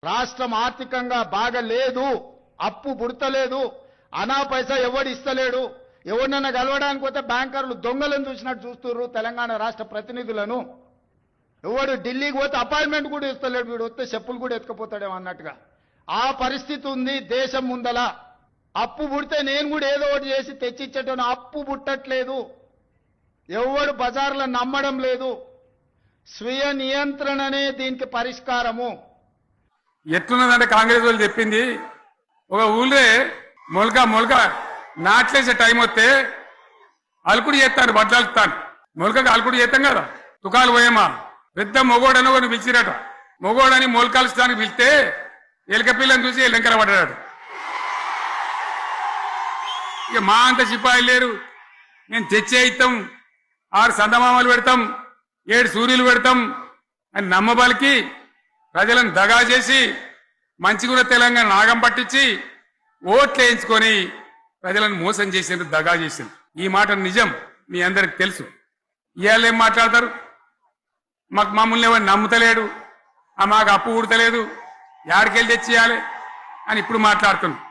రాష్ట్రం ఆర్థికంగా బాగా లేదు, అప్పు పుడతలేదు, అనా పైసా ఎవడు ఇస్తలేడు. ఎవరినైనా కలవడానికి పోతే బ్యాంకర్లు దొంగలను చూసినట్టు చూస్తున్నారు తెలంగాణ రాష్ట్ర ప్రతినిధులను. ఎవడు ఢిల్లీకి పోతే అపాయింట్మెంట్ కూడా ఇస్తలేడు, వీడు వస్తే చెప్పులు కూడా ఎత్తుకుపోతాడేమో అన్నట్టుగా ఆ పరిస్థితి ఉంది దేశం ముందల. అప్పు పుడితే నేను కూడా ఏదో ఒకటి చేసి తెచ్చిచ్చేటోను, అప్పు పుట్టట్లేదు, ఎవడు బజార్లో నమ్మడం లేదు. స్వీయ నియంత్రణనే దీనికి పరిష్కారము. ఎట్లున్నదంటే కాంగ్రెస్ వాళ్ళు చెప్పింది, ఒక ఊళ్ళే మొలక నాట్లేసే టైం వస్తే అలుకుడు చేస్తాను, బట్టలుతాను. మొలకకి అలుకుడు చేస్తాం కదా, తుకాలు పోయేమా పెద్ద మొగోడని ఒకరిని పిలిచిరట. మొగోడని మొలకాల్చడానికి పిలిస్తే ఎలక పిల్లని చూసి ఎలంకర పడ్డాడు. ఇక మా అంత సిపాయిలు లేరు, మేము తెచ్చే ఇస్తాం, 6 సందమామలు పెడతాం, 7 సూర్యులు పెడతాం అని నమ్మబలికి ప్రజలను దగా చేసి మంచిగున్న తెలంగాణ నాగం పట్టించి ఓట్లు వేయించుకొని ప్రజలను మోసం చేసిండ్రు, దగా చేసిండ్రు. ఈ మాట నిజం, మీ అందరికి తెలుసు. ఇవాళ ఏం మాట్లాడతారు, మమ్మల్ని ఎవరు నమ్ముతలేడు, మాకు అప్పు పుడతలేదు, యాడికెళ్ళి తెచ్చియాలి అని ఇప్పుడు మాట్లాడుతున్నారు.